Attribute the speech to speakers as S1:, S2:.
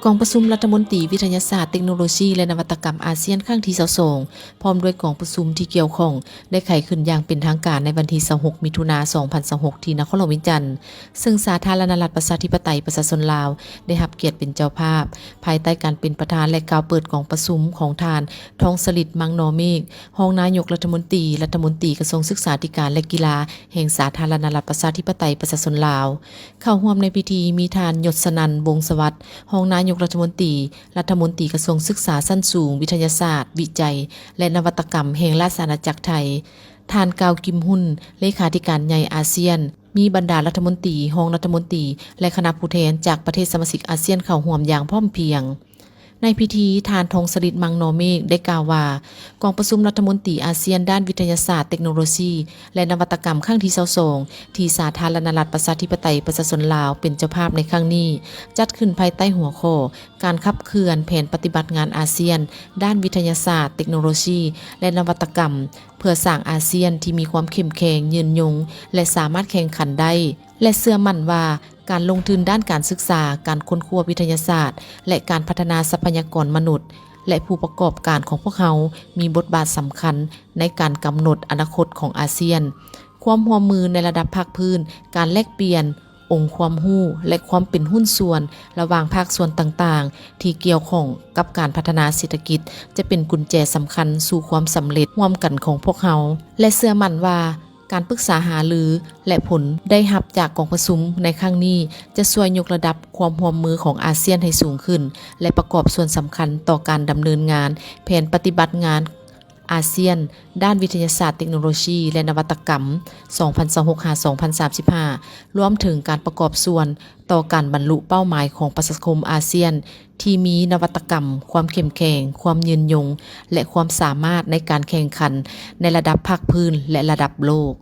S1: กองประชุมรัฐมนตรีวิทยาศาสตร์เทคโนโลยีและนวัตกรรมอาเซียนครั้งที่22พร้อมด้วยกองประชุมที่เกี่ยวข้องได้ไขขึ้นอย่างเป็นทางการในวันที่26มิถุนายน2026ที่นครหลวงวิจันทร์ซึ่งสาธารณรัฐประชาธิปไตยประชาชนลาวได้รับเกียรติเป็นเจ้าภาพภายใต้การเป็นประธานและกล่าวเปิดกองประชุมของทานทองสฤทธิ์มังนอเมฆรองนายกรัฐมนตรีกระทรวงศึกษาธิการและกีฬาแห่งสาธารณรัฐประชาธิปไตยประชาชนลาวเข้าร่วมในพิธีมีทานยศนันท์วงศ์สวัสดิ์รองนายกรัฐมนตรีกระทรวงศึกษาชั้นสูงวิทยาศาสตร์วิจัยและนวัตกรรมแห่งราชอาณาจักรไทยทานกาวกิมฮุนเลขาธิการใหญ่อาเซียนมีบรรดารัฐมนตรีรองรัฐมนตรีและคณะผู้แทนจากประเทศสมาชิกอาเซียนเข้าร่วมอย่างพร้อมเพรียงในพิธีทานทองสฤทธิ์มังนอเมฆได้กล่าวว่ากองประชุมรัฐมนตรีอาเซียนด้านวิทยาศาสตร์เทคโนโลยีและนวัตกรรมครั้งที่22ที่สาธารณรัฐประชาธิปไตยประชาชนลาวเป็นเจ้าภาพในครั้งนี้จัดขึ้นภายใต้หัวข้อการขับเคลื่อนแผนปฏิบัติงานอาเซียนด้านวิทยาศาสตร์เทคโนโลยีและนวัตกรรมเพื่อสร้างอาเซียนที่มีความเข้มแข็งยืนยงและสามารถแข่งขันได้และเชื่อมั่นว่าการลงทุนด้านการศึกษาการค้นคว้าวิทยาศาสตร์และการพัฒนาทรัพยากรมนุษย์และผู้ประกอบการของพวกเขามีบทบาทสำคัญในการกำหนดอนาคตของอาเซียนความร่วมมือในระดับภาคพื้นการแลกเปลี่ยนองค์ความรู้และความเป็นหุ้นส่วนระหว่างภาคส่วนต่างๆที่เกี่ยวข้องกับการพัฒนาเศรษฐกิจจะเป็นกุญแจสำคัญสู่ความสำเร็จร่วมกันของพวกเขาและเชื่อมั่นว่าการปรึกษาหารือและผลได้รับจากกองประชุมในครั้งนี้จะช่วยยกระดับความร่วมมือของอาเซียนให้สูงขึ้นและประกอบส่วนสำคัญต่อการดำเนินงานแผนปฏิบัติงานอาเซียนด้านวิทยาศาสตร์เทคโนโลยีและนวัตกรรม 2026-2035 รวมถึงการประกอบส่วนต่อการบรรลุเป้าหมายของประชาคมอาเซียนที่มีนวัตกรรมความเข้มแข็งความยืนยงและความสามารถในการแข่งขันในระดับภาคพื้นและระดับโลก